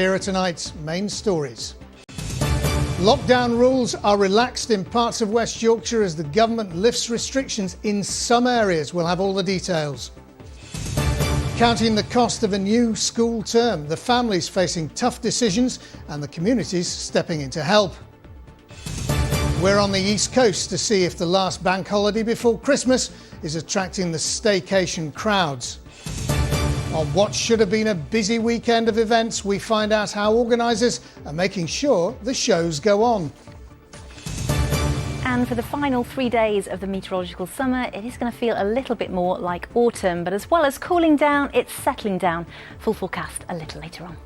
Here are tonight's main stories. Lockdown rules are relaxed in parts of West Yorkshire as the government lifts restrictions in some areas. We'll have all the details. Counting the cost of a new school term, the families facing tough decisions and the communities stepping in to help. We're on the East Coast to see if the last bank holiday before Christmas is attracting the staycation crowds. On what should have been a busy weekend of events, we find out how organisers are making sure the shows go on. And for the final 3 days of the meteorological summer, it is going to feel a little bit more like autumn, but as well as cooling down, it's settling down. Full forecast a little later on.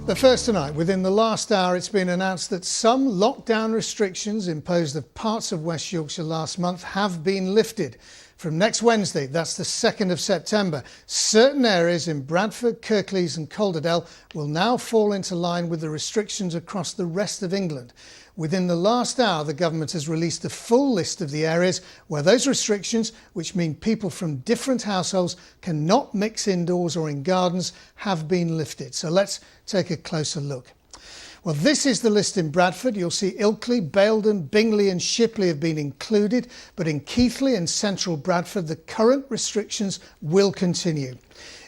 But first tonight, within the last hour, it's been announced that some lockdown restrictions imposed of parts of West Yorkshire last month have been lifted. From next Wednesday, that's the 2nd of September, certain areas in Bradford, Kirklees and Calderdale will now fall into line with the restrictions across the rest of England. Within the last hour, the government has released a full list of the areas where those restrictions, which mean people from different households cannot mix indoors or in gardens, have been lifted. So let's take a closer look. Well, this is the list in Bradford. You'll see Ilkley, Baildon, Bingley and Shipley have been included, but in Keighley and central Bradford, the current restrictions will continue.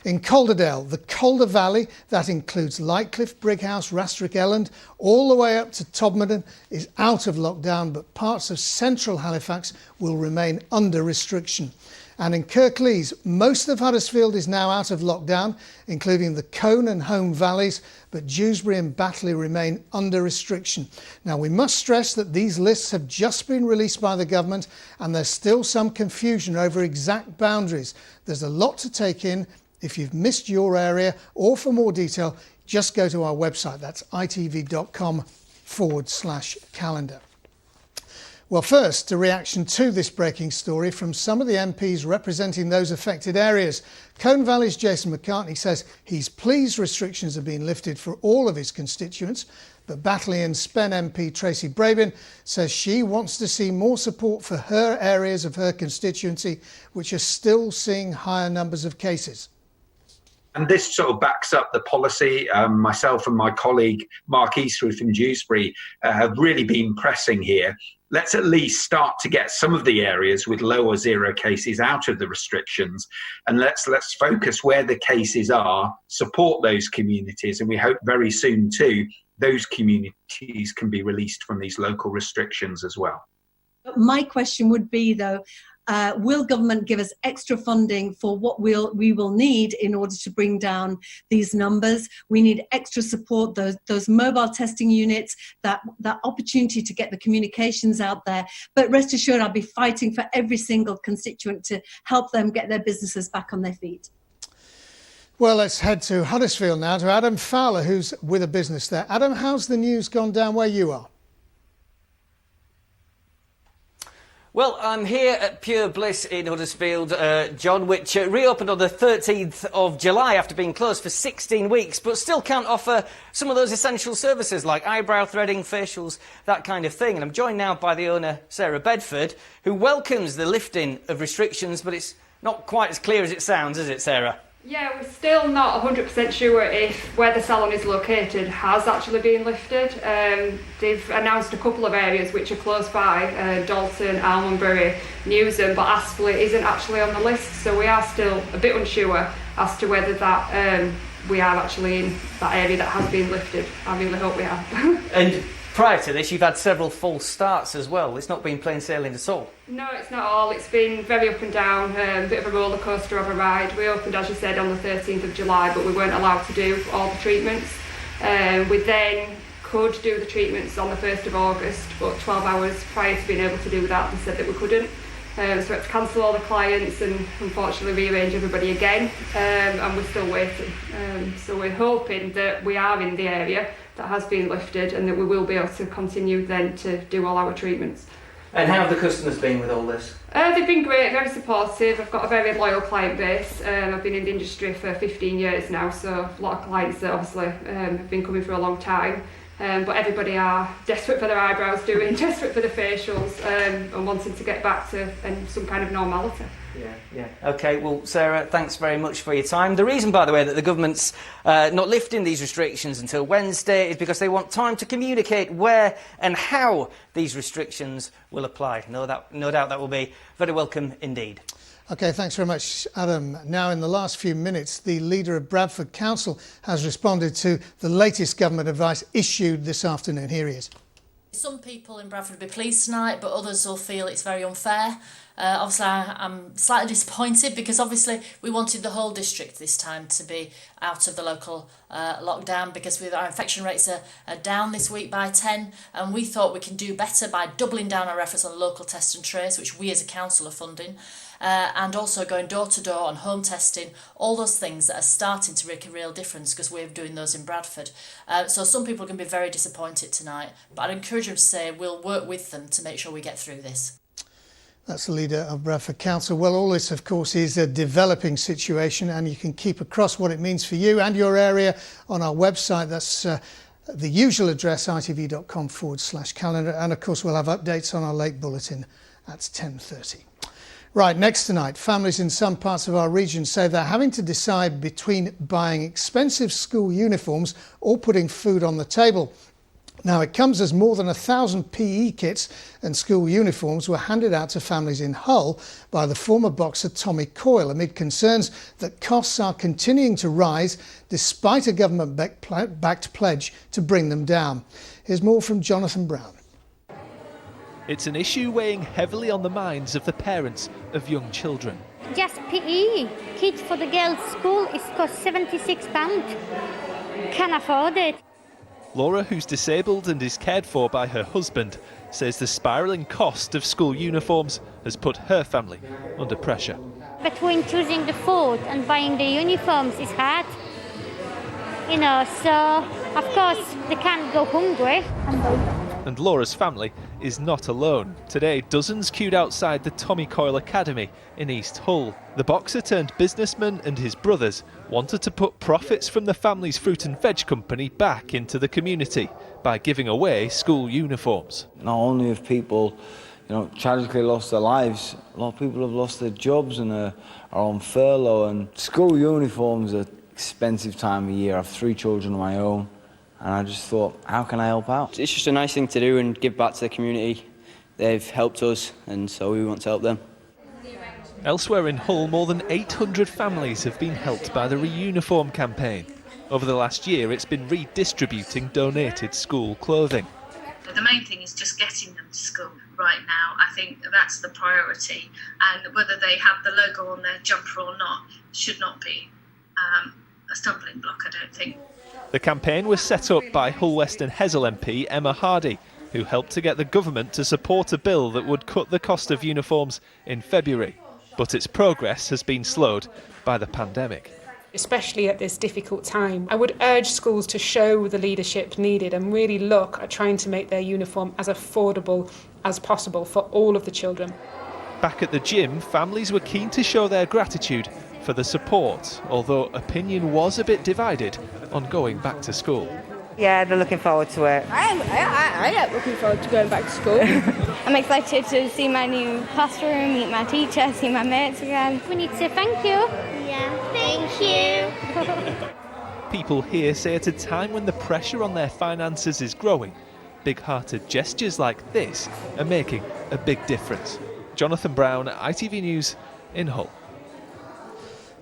In Calderdale, the Calder Valley, that includes Lightcliffe, Brighouse, Rastrick Elland, all the way up to Todmorden, is out of lockdown, but parts of central Halifax will remain under restriction. And in Kirklees, most of Huddersfield is now out of lockdown, including the Colne and Home valleys, but Dewsbury and Batley remain under restriction. Now, we must stress that these lists have just been released by the government and there's still some confusion over exact boundaries. There's a lot to take in. If you've missed your area or for more detail, just go to our website. That's itv.com/calendar. Well, first, a reaction to this breaking story from some of the MPs representing those affected areas. Colne Valley's Jason McCartney says he's pleased restrictions have been lifted for all of his constituents, but Batley and Spen MP Tracy Brabin says she wants to see more support for her areas of her constituency, which are still seeing higher numbers of cases. And this sort of backs up the policy. Myself and my colleague Mark Eastwood from Dewsbury have really been pressing here. Let's at least start to get some of the areas with lower zero cases out of the restrictions, and let's focus where the cases are, support those communities, and we hope very soon too those communities can be released from these local restrictions as well. My question would be though, will government give us extra funding for what we will need in order to bring down these numbers? We need extra support, those mobile testing units, that opportunity to get the communications out there. But rest assured, I'll be fighting for every single constituent to help them get their businesses back on their feet. Well, let's head to Huddersfield now to Adam Fowler, who's with a business there. Adam, how's the news gone down where you are? Well, I'm here at Pure Bliss in Huddersfield, John, which reopened on the 13th of July after being closed for 16 weeks, but still can't offer some of those essential services like eyebrow threading, facials, that kind of thing. And I'm joined now by the owner, Sarah Bedford, who welcomes the lifting of restrictions, but it's not quite as clear as it sounds, is it, Sarah? Yeah, we're still not 100% sure if where the salon is located has actually been lifted. They've announced a couple of areas which are close by, Dalton, Almondbury, Newsham, but Aspley isn't actually on the list, so we are still a bit unsure as to whether that we are actually in that area that has been lifted. I really hope we are. And prior to this, you've had several false starts as well. It's not been plain sailing at all. No, it's not all. It's been very up and down, a bit of a roller coaster of a ride. We opened, as you said, on the 13th of July, but we weren't allowed to do all the treatments. We then could do the treatments on the 1st of August, but 12 hours prior to being able to do that, they said that we couldn't. So we had to cancel all the clients and unfortunately rearrange everybody again, and we're still waiting. So we're hoping that we are in the area that has been lifted and that we will be able to continue then to do all our treatments. And how have the customers been with all this? They've been great, very supportive. I've got a very loyal client base. I've been in the industry for 15 years now, so a lot of clients that obviously have been coming for a long time. But everybody are desperate for their eyebrows doing, desperate for the facials, and wanting to get back to some kind of normality. Yeah. OK, well, Sarah, thanks very much for your time. The reason, by the way, that the government's not lifting these restrictions until Wednesday is because they want time to communicate where and how these restrictions will apply. No doubt that will be very welcome indeed. OK, thanks very much, Adam. Now, in the last few minutes, the leader of Bradford Council has responded to the latest government advice issued this afternoon. Here he is. Some people in Bradford will be pleased tonight, but others will feel it's very unfair. Obviously, I'm slightly disappointed because obviously we wanted the whole district this time to be out of the local lockdown because our infection rates are down this week by 10, and we thought we can do better by doubling down our efforts on local test and trace, which we as a council are funding, and also going door to door on home testing, all those things that are starting to make a real difference because we're doing those in Bradford. So some people are going to be very disappointed tonight, but I'd encourage them to say we'll work with them to make sure we get through this. That's the leader of Bradford Council. Well, all this, of course, is a developing situation, and you can keep across what it means for you and your area on our website. That's the usual address, itv.com/calendar. And, of course, we'll have updates on our late bulletin at 10:30. Right, next tonight, families in some parts of our region say they're having to decide between buying expensive school uniforms or putting food on the table. Now, it comes as more than 1,000 PE kits and school uniforms were handed out to families in Hull by the former boxer Tommy Coyle amid concerns that costs are continuing to rise despite a government-backed pledge to bring them down. Here's more from Jonathan Brown. It's an issue weighing heavily on the minds of the parents of young children. Just PE kits for the girls' school is cost £76. Can't afford it. Laura, who's disabled and is cared for by her husband, says the spiralling cost of school uniforms has put her family under pressure. Between choosing the food and buying the uniforms is hard. So of course they can't go hungry. And Laura's family is not alone. Today, dozens queued outside the Tommy Coyle Academy in East Hull. The boxer turned businessman and his brothers wanted to put profits from the family's fruit and veg company back into the community by giving away school uniforms. Not only have people, tragically lost their lives, a lot of people have lost their jobs and are on furlough, and school uniforms are an expensive time of year. I have 3 children of my own. And I just thought, how can I help out? It's just a nice thing to do and give back to the community. They've helped us, and so we want to help them. Elsewhere in Hull, more than 800 families have been helped by the Reuniform campaign. Over the last year, it's been redistributing donated school clothing. The main thing is just getting them to school right now. I think that's the priority, and whether they have the logo on their jumper or not should not be a stumbling block, I don't think. The campaign was set up by Hull West and Hessle MP Emma Hardy, who helped to get the government to support a bill that would cut the cost of uniforms in February. But its progress has been slowed by the pandemic. Especially at this difficult time, I would urge schools to show the leadership needed and really look at trying to make their uniform as affordable as possible for all of the children. Back at the gym, families were keen to show their gratitude for the support, although opinion was a bit divided on going back to school. Yeah, they're looking forward to it. I am looking forward to going back to school. I'm excited to see my new classroom, meet my teacher, see my mates again. We need to say thank you. Yeah, thank you. People here say at a time when the pressure on their finances is growing, big-hearted gestures like this are making a big difference. Jonathan Brown, ITV News in Hull.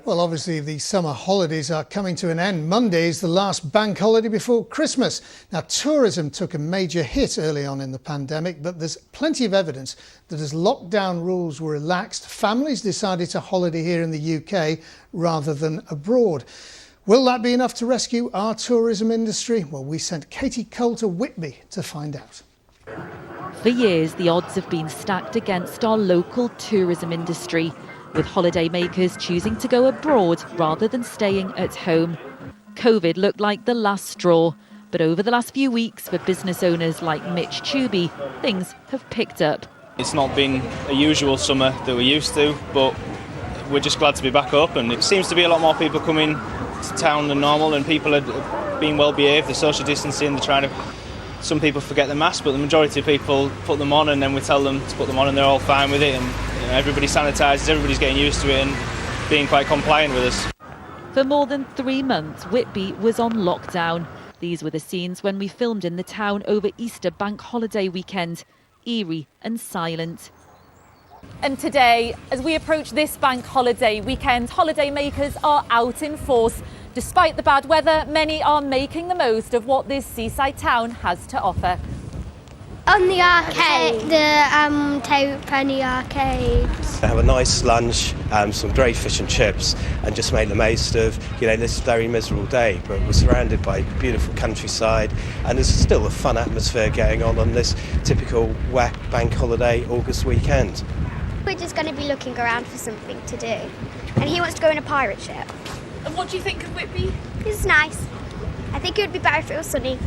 Well, obviously the summer holidays are coming to an end. Monday is the last bank holiday before Christmas. Now, tourism took a major hit early on in the pandemic, but there's plenty of evidence that as lockdown rules were relaxed, families decided to holiday here in the UK rather than abroad. Will that be enough to rescue our tourism industry? Well, we sent Katie Cole to Whitby to find out. For years, the odds have been stacked against our local tourism industry, with holidaymakers choosing to go abroad rather than staying at home. COVID looked like the last straw, but over the last few weeks, for business owners like Mitch Tubey, things have picked up. It's not been a usual summer that we're used to, but we're just glad to be back up, and it seems to be a lot more people coming to town than normal, and people are being well behaved, they're social distancing, they're trying to... Some people forget the mask, but the majority of people put them on, and then we tell them to put them on and they're all fine with it, and Everybody sanitises, everybody's getting used to it and being quite compliant with us. For more than 3 months, Whitby was on lockdown. These were the scenes when we filmed in the town over Easter bank holiday weekend. Eerie and silent. And today, as we approach this bank holiday weekend, holidaymakers are out in force. Despite the bad weather, many are making the most of what this seaside town has to offer. On the arcade, the Penny arcades. Have a nice lunch, some great fish and chips, and just make the most of this very miserable day. But we're surrounded by beautiful countryside, and there's still a fun atmosphere going on this typical wet bank holiday August weekend. We're just going to be looking around for something to do, and he wants to go in a pirate ship. And what do you think of Whitby? It's nice. I think it would be better if it was sunny.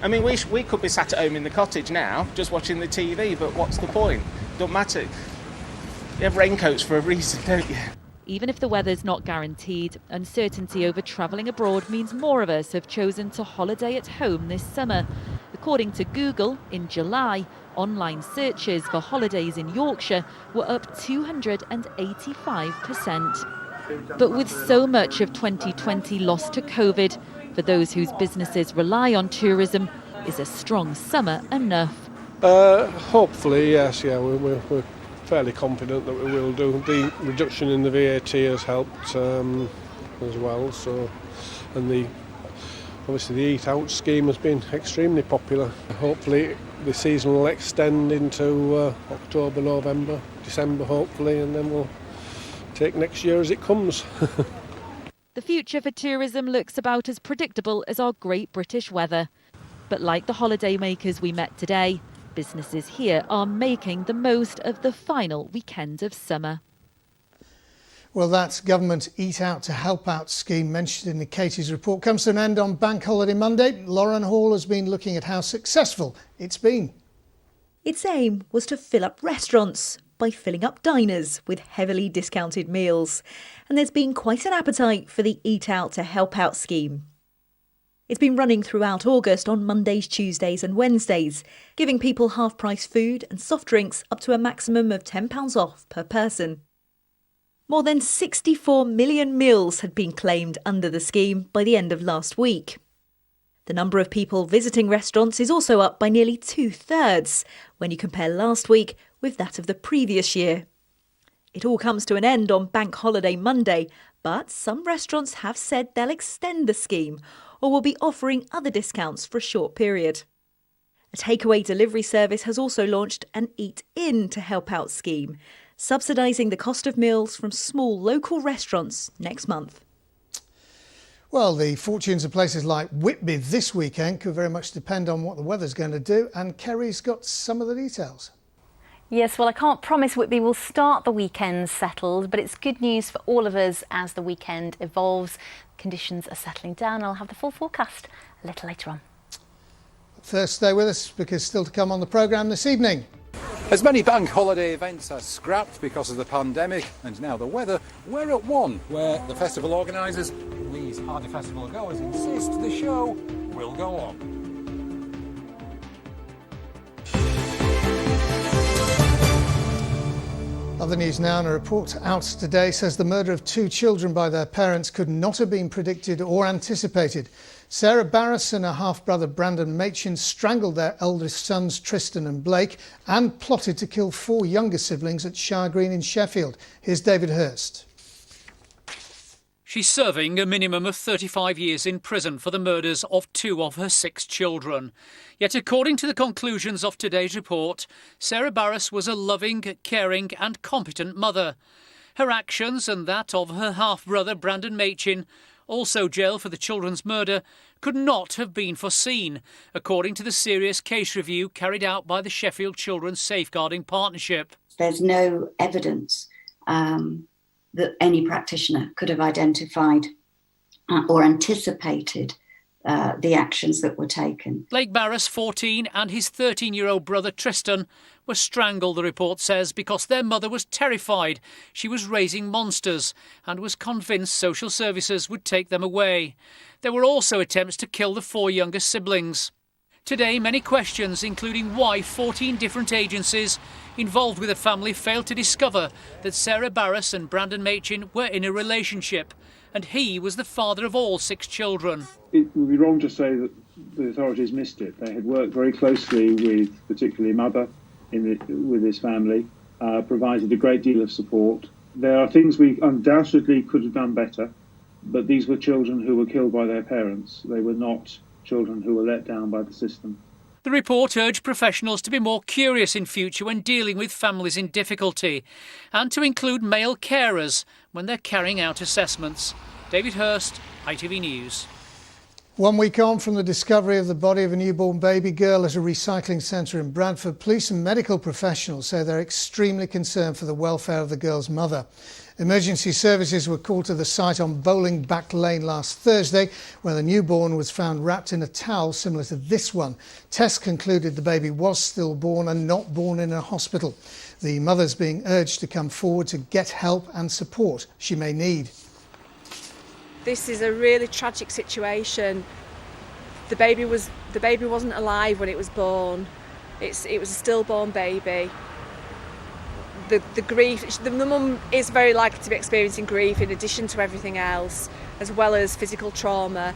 I mean, we could be sat at home in the cottage now, just watching the TV, but what's the point? Don't matter. You have raincoats for a reason, don't you? Even if the weather's not guaranteed, uncertainty over travelling abroad means more of us have chosen to holiday at home this summer. According to Google, in July, online searches for holidays in Yorkshire were up 285%. But with so much of 2020 lost to COVID, for those whose businesses rely on tourism, is a strong summer enough? Hopefully, yes. Yeah, we're fairly confident that we will do. The reduction in the VAT has helped as well. So, and obviously the Eat Out scheme has been extremely popular. Hopefully the season will extend into October, November, December, hopefully, and then we'll take next year as it comes. The future for tourism looks about as predictable as our great British weather. But like the holidaymakers we met today, businesses here are making the most of the final weekend of summer. Well, that government Eat Out to Help Out scheme mentioned in Katie's report comes to an end on Bank Holiday Monday. Lauren Hall has been looking at how successful it's been. Its aim was to fill up restaurants by filling up diners with heavily discounted meals. And there's been quite an appetite for the Eat Out to Help Out scheme. It's been running throughout August on Mondays, Tuesdays and Wednesdays, giving people half-price food and soft drinks up to a maximum of £10 off per person. More than 64 million meals had been claimed under the scheme by the end of last week. The number of people visiting restaurants is also up by nearly 2/3 when you compare last week with that of the previous year. It all comes to an end on Bank Holiday Monday, but some restaurants have said they'll extend the scheme or will be offering other discounts for a short period. A takeaway delivery service has also launched an Eat In to Help Out scheme, subsidising the cost of meals from small local restaurants next month. Well, the fortunes of places like Whitby this weekend could very much depend on what the weather's going to do, and Kerry's got some of the details. Yes, well, I can't promise Whitby will start the weekend settled, but it's good news for all of us as the weekend evolves. Conditions are settling down. I'll have the full forecast a little later on. First, stay with us because still to come on the programme this evening. As many bank holiday events are scrapped because of the pandemic and now the weather, we're at one where the festival organisers, these hardy festival goers, insist the show will go on. Other news now, and a report out today says the murder of 2 children by their parents could not have been predicted or anticipated. Sarah Barras and her half-brother Brandon Machin strangled their eldest sons Tristan and Blake and plotted to kill 4 younger siblings at Shire Green in Sheffield. Here's David Hurst. She's serving a minimum of 35 years in prison for the murders of 2 of her 6 children. Yet according to the conclusions of today's report, Sarah Barras was a loving, caring and competent mother. Her actions and that of her half-brother Brandon Machin, also jailed for the children's murder, could not have been foreseen, according to the serious case review carried out by the Sheffield Children's Safeguarding Partnership. There's no evidence that any practitioner could have identified or anticipated the actions that were taken. Blake Barras, 14, and his 13-year-old brother Tristan were strangled, the report says, because their mother was terrified she was raising monsters and was convinced social services would take them away. There were also attempts to kill the 4 younger siblings. Today, many questions, including why 14 different agencies involved with the family failed to discover that Sarah Barras and Brandon Machin were in a relationship, and he was the father of all 6 children. It would be wrong to say that the authorities missed it. They had worked very closely with particularly mother with this family, provided a great deal of support. There are things we undoubtedly could have done better, but these were children who were killed by their parents. They were not children who were let down by the system. The report urged professionals to be more curious in future when dealing with families in difficulty, and to include male carers when they're carrying out assessments. David Hurst, ITV News. 1 week on from the discovery of the body of a newborn baby girl at a recycling centre in Bradford, police and medical professionals say they're extremely concerned for the welfare of the girl's mother. Emergency services were called to the site on Bowling Back Lane last Thursday, where the newborn was found wrapped in a towel similar to this one. Tests concluded the baby was stillborn and not born in a hospital. The mother's being urged to come forward to get help and support she may need. This is a really tragic situation. The baby wasn't alive when it was born. It was a stillborn baby. The grief, the mum is very likely to be experiencing grief in addition to everything else, as well as physical trauma.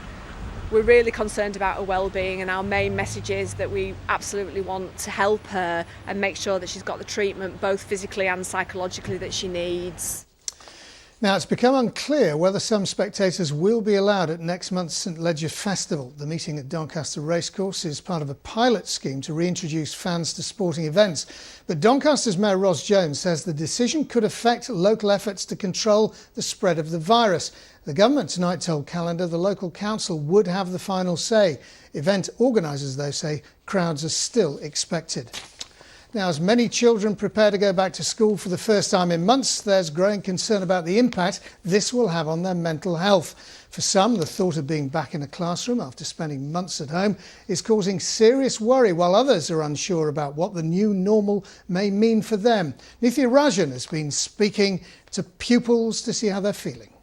We're really concerned about her well-being, and our main message is that we absolutely want to help her and make sure that she's got the treatment, both physically and psychologically, that she needs. Now, it's become unclear whether some spectators will be allowed at next month's St Leger Festival. The meeting at Doncaster Racecourse is part of a pilot scheme to reintroduce fans to sporting events. But Doncaster's Mayor Ros Jones says the decision could affect local efforts to control the spread of the virus. The government tonight told Calendar the local council would have the final say. Event organisers, though, say crowds are still expected. Now, as many children prepare to go back to school for the first time in months, there's growing concern about the impact this will have on their mental health. For some, the thought of being back in a classroom after spending months at home is causing serious worry, while others are unsure about what the new normal may mean for them. Nithya Rajan has been speaking to pupils to see how they're feeling.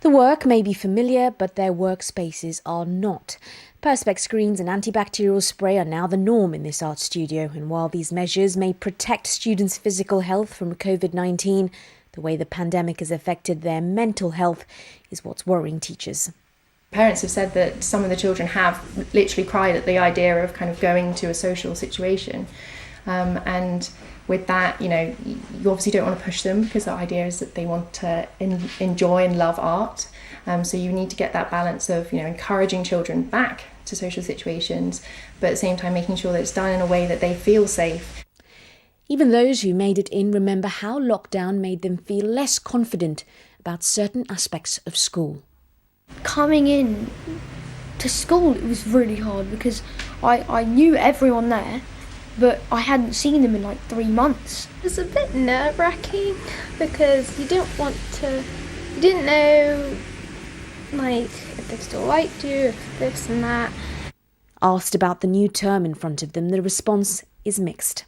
The work may be familiar, but their workspaces are not. Perspex screens and antibacterial spray are now the norm in this art studio, and while these measures may protect students' physical health from COVID-19, the way the pandemic has affected their mental health is what's worrying teachers. Parents have said that some of the children have literally cried at the idea of kind of going to a social situation. And with that, you obviously don't want to push them, because the idea is that they want to enjoy and love art. So you need to get that balance of, encouraging children back to social situations, but at the same time making sure that it's done in a way that they feel safe. Even those who made it in remember how lockdown made them feel less confident about certain aspects of school. Coming in to school, it was really hard because I knew everyone there, but I hadn't seen them in like 3 months. It was a bit nerve-wracking because you didn't know if they still liked you, if this and that. Asked about the new term in front of them, the response is mixed.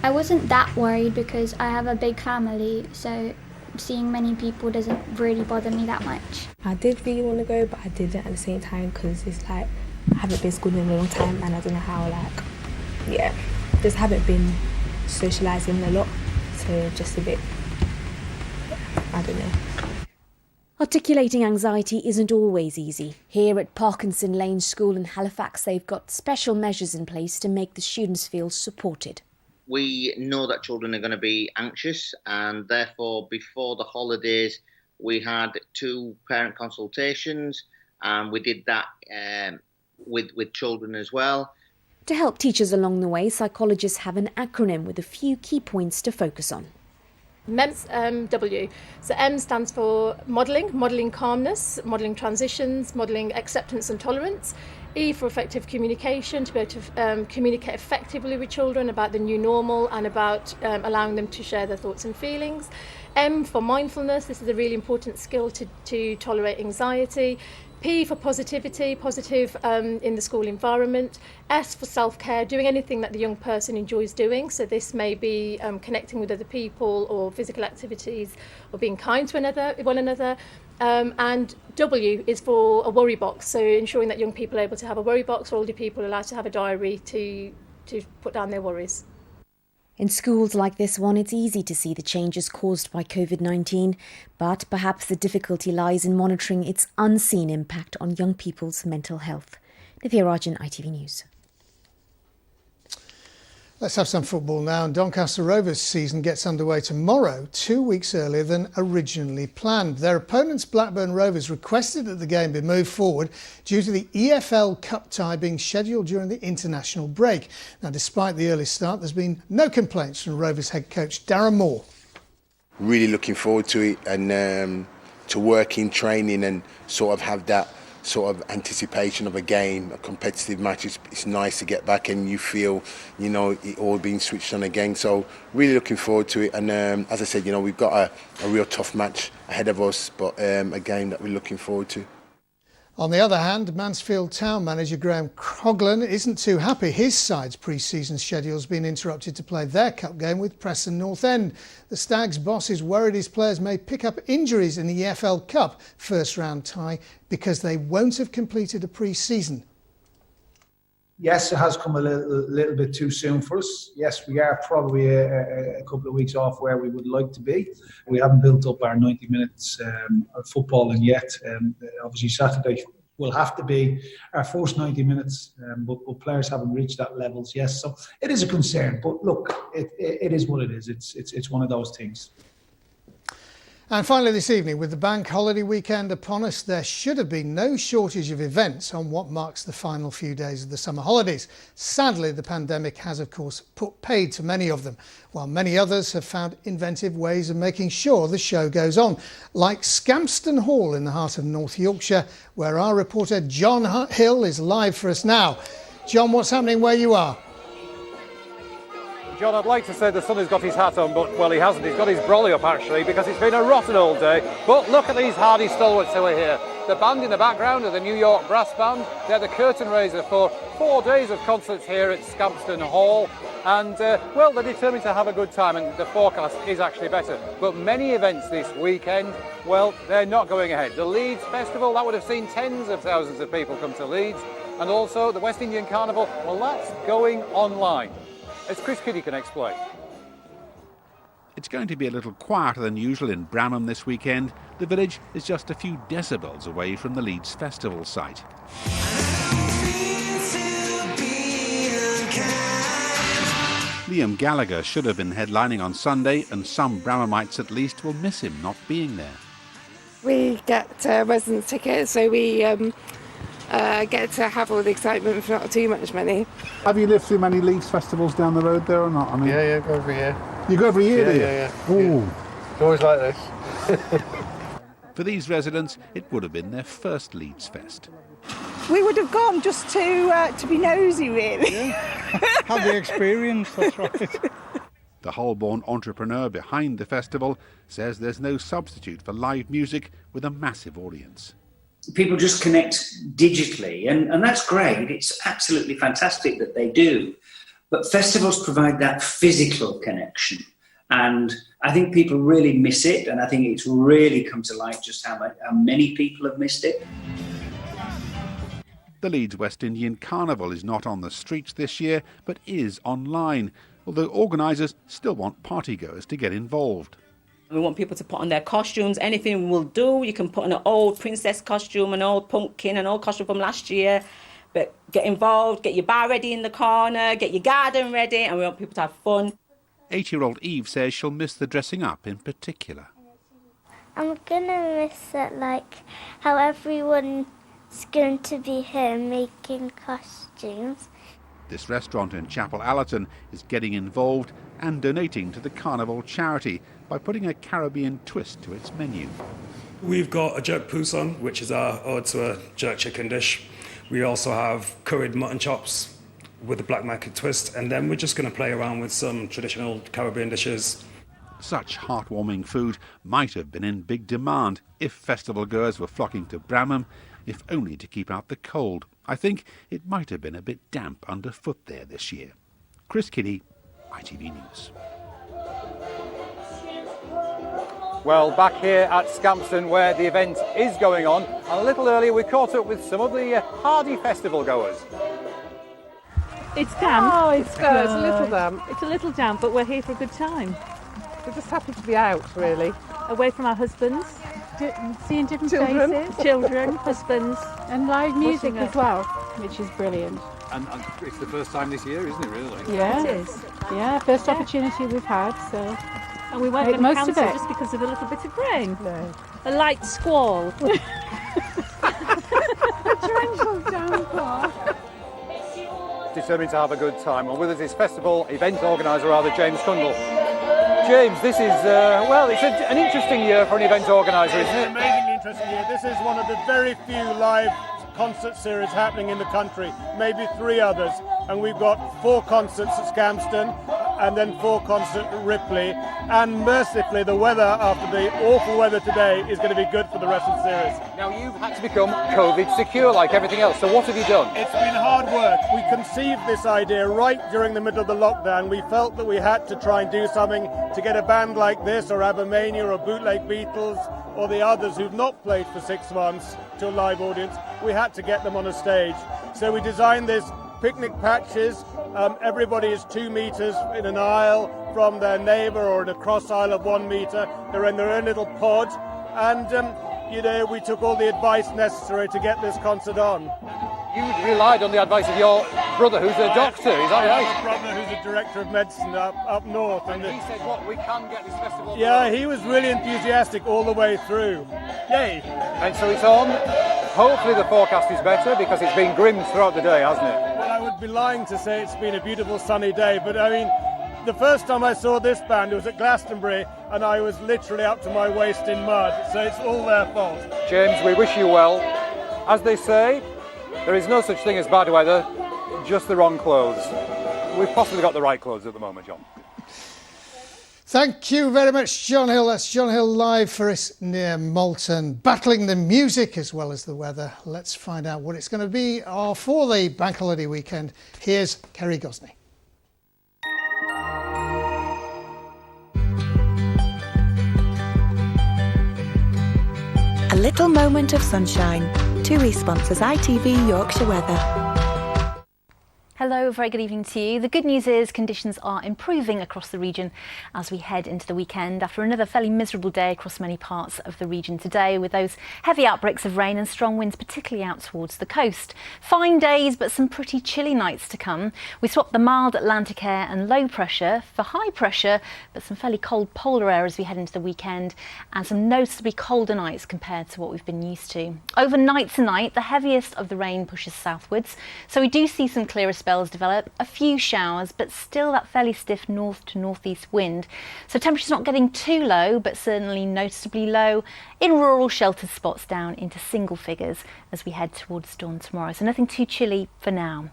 I wasn't that worried because I have a big family, so seeing many people doesn't really bother me that much. I did really want to go, but I didn't at the same time because it's like I haven't been schooling in a long time and I don't know how, just haven't been socialising a lot, so just a bit, I don't know. Articulating anxiety isn't always easy. Here at Parkinson Lane School in Halifax, they've got special measures in place to make the students feel supported. We know that children are going to be anxious, and therefore before the holidays we had 2 parent consultations, and we did that with children as well. To help teachers along the way, psychologists have an acronym with a few key points to focus on. MEMS W. So M stands for modelling calmness, modelling transitions, modelling acceptance and tolerance. E for effective communication, to be able to communicate effectively with children about the new normal and about allowing them to share their thoughts and feelings. M for mindfulness, this is a really important skill to tolerate anxiety. P for positivity, positive in the school environment. S for self-care, doing anything that the young person enjoys doing. So this may be connecting with other people or physical activities or being kind to one another. And W is for a worry box, so ensuring that young people are able to to have a worry box, or older people are allowed to have a diary to put down their worries. In schools like this one, it's easy to see the changes caused by COVID-19, but perhaps the difficulty lies in monitoring its unseen impact on young people's mental health. Nithya Rajan, ITV News. Let's have some football now. And Doncaster Rovers' season gets underway tomorrow, 2 weeks earlier than originally planned. Their opponents, Blackburn Rovers, requested that the game be moved forward due to the EFL Cup tie being scheduled during the international break. Now, despite the early start, there's been no complaints from Rovers head coach Darren Moore. Really looking forward to it and to working, training and sort of have that sort of anticipation of a game, a competitive match. It's nice to get back and you feel, it all being switched on again. So really looking forward to it. And as I said, we've got a real tough match ahead of us, but a game that we're looking forward to. On the other hand, Mansfield Town manager Graham Croglan isn't too happy. His side's pre-season schedule has been interrupted to play their cup game with Preston North End. The Stags' boss is worried his players may pick up injuries in the EFL Cup first round tie because they won't have completed a pre-season. Yes, it has come a little bit too soon for us. Yes, we are probably a couple of weeks off where we would like to be. We haven't built up our 90 minutes of footballing yet. Obviously, Saturday will have to be our first 90 minutes, but players haven't reached that levels yet. So it is a concern. But look, it is what it is. It's one of those things. And finally this evening, with the bank holiday weekend upon us, there should have been no shortage of events on what marks the final few days of the summer holidays. Sadly, the pandemic has, of course, put paid to many of them, while many others have found inventive ways of making sure the show goes on, like Scampston Hall in the heart of North Yorkshire, where our reporter John Hill is live for us now. John, what's happening where you are? John, I'd like to say the sun has got his hat on, but, well, he hasn't. He's got his brolly up, actually, because it's been a rotten old day. But look at these hardy stalwarts who are here. The band in the background are the New York Brass Band. They're the curtain raiser for 4 days of concerts here at Scampston Hall. And, well, they're determined to have a good time, and the forecast is actually better. But many events this weekend, well, they're not going ahead. The Leeds Festival, that would have seen tens of thousands of people come to Leeds. And also the West Indian Carnival, well, that's going online. As Chris Kiddy can explain. It's going to be a little quieter than usual in Bramham this weekend. The village is just a few decibels away from the Leeds Festival site. Liam Gallagher should have been headlining on Sunday, and some Bramhamites at least will miss him not being there. We get residence tickets, so we get to have all the excitement for not too much money. Have you lived through many Leeds festivals down the road there or not? I mean, yeah, go every year. You go every year, do you? Yeah. Ooh. It's always like this. For these residents, it would have been their first Leeds Fest. We would have gone just to be nosy, really. Yeah. Have the experience, that's right. The Holborn entrepreneur behind the festival says there's no substitute for live music with a massive audience. People just connect digitally, and that's great. It's absolutely fantastic that they do. But festivals provide that physical connection. And I think people really miss it, and I think it's really come to light just how many people have missed it. The Leeds West Indian Carnival is not on the streets this year, but is online, although organisers still want partygoers to get involved. We want people to put on their costumes. Anything will do. You can put on an old princess costume, an old pumpkin, an old costume from last year. But get involved, get your bar ready in the corner, get your garden ready, and we want people to have fun. 8-year-old Eve says she'll miss the dressing up in particular. I'm going to miss it, like how everyone's going to be here making costumes. This restaurant in Chapel Allerton is getting involved and donating to the Carnival charity by putting a Caribbean twist to its menu. We've got a jerk pousson, which is our ode to a jerk chicken dish. We also have curried mutton chops with a black market twist, and then we're just going to play around with some traditional Caribbean dishes. Such heartwarming food might have been in big demand if festival goers were flocking to Bramham, if only to keep out the cold. I think it might have been a bit damp underfoot there this year. Chris Kiddy, ITV News. Well, back here at Scampston where the event is going on, and a little earlier we caught up with some of the hardy festival goers. It's damp. Oh, it's good. It's a little damp. It's a little damp, but we're here for a good time. We're just happy to be out, really. Away from our husbands, Seeing different children, faces. children, husbands, And live music Washing as well, which is brilliant. And it's the first time this year, isn't it, really? Yeah. It is. Yeah, first opportunity we've had, so And we weren't make going to most of cancel it. just because of a little bit of rain. No. A light squall. Torrential downpour. Determined to have a good time. And with us is festival event organiser, James Cundall. James, this is, it's an interesting year for an event organiser, isn't It's it? an amazingly interesting year. This is one of the very few live concert series happening in the country, maybe 3 others. And we've got 4 concerts at Scampston and then 4 concerts at Ripley. And mercifully, the weather after the awful weather today is going to be good for the rest of the series. Now, you've had to become COVID secure like everything else, so what have you done? It's been hard work. We conceived this idea right during the middle of the lockdown. We felt that we had to try and do something to get a band like this, or Abermania, or Bootleg Beatles, or the others who've not played for 6 months to a live audience. We had to get them on a stage. So we designed this picnic patches. Everybody is 2 meters in an aisle from their neighbour, or in a cross aisle of 1 meter. They're in their own little pod. And, we took all the advice necessary to get this concert on. You relied on the advice of your brother, who's a doctor, is that I right? have a brother who's a director of medicine up north. And he said, look, we can get this festival Yeah, going. he was really enthusiastic all the way through. Yay! And so it's on. Hopefully the forecast is better, because it's been grim throughout the day, hasn't it? Well, I would be lying to say it's been a beautiful sunny day, but I mean, the first time I saw this band, it was at Glastonbury, and I was literally up to my waist in mud, so it's all their fault. James, we wish you well. As they say, there is no such thing as bad weather, just the wrong clothes. We've possibly got the right clothes at the moment, John. Thank you very much, John Hill. That's John Hill live for us near Malton, battling the music as well as the weather. Let's find out what it's going to be for the bank holiday weekend. Here's Kerry Gosney. A little moment of sunshine. TUI sponsors ITV Yorkshire Weather. Hello, very good evening to you. The good news is conditions are improving across the region as we head into the weekend after another fairly miserable day across many parts of the region today, with those heavy outbreaks of rain and strong winds particularly out towards the coast. Fine days but some pretty chilly nights to come. We swapped the mild Atlantic air and low pressure for high pressure but some fairly cold polar air as we head into the weekend, and some noticeably colder nights compared to what we've been used to. Overnight tonight, the heaviest of the rain pushes southwards, so we do see some clearer spells develop, a few showers, but still that fairly stiff north to northeast wind. So temperatures not getting too low, but certainly noticeably low in rural sheltered spots down into single figures as we head towards dawn tomorrow. So nothing too chilly for now.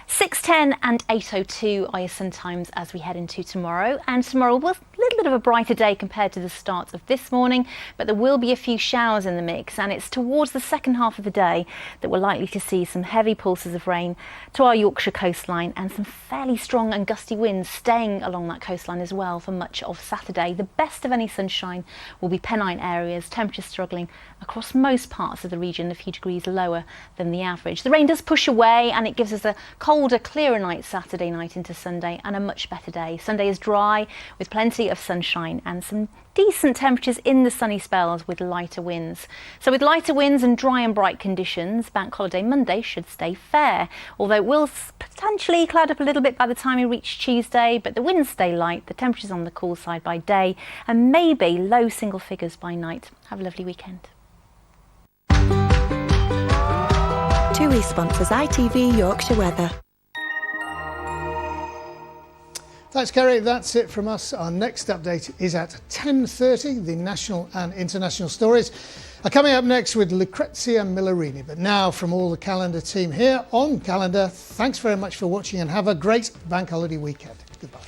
6:10 and 8:02 are your sun times as we head into tomorrow. And tomorrow will a little bit of a brighter day compared to the start of this morning, but there will be a few showers in the mix, and it's towards the second half of the day that we're likely to see some heavy pulses of rain to our Yorkshire coastline, and some fairly strong and gusty winds staying along that coastline as well for much of Saturday. The best of any sunshine will be Pennine areas, temperatures struggling across most parts of the region, a few degrees lower than the average. The rain does push away, and it gives us a colder, clearer night Saturday night into Sunday, and a much better day. Sunday is dry with plenty of sunshine and some decent temperatures in the sunny spells with lighter winds. So with lighter winds and dry and bright conditions, Bank Holiday Monday should stay fair, although it will potentially cloud up a little bit by the time we reach Tuesday, but the winds stay light, the temperatures on the cool side by day, and maybe low single figures by night. Have a lovely weekend. TUI sponsors ITV Yorkshire Weather. Thanks, Kerry. That's it from us. Our next update is at 10:30. The national and international stories are coming up next with Lucrezia Millarini. But now, from all the Calendar team here on Calendar, thanks very much for watching and have a great bank holiday weekend. Goodbye.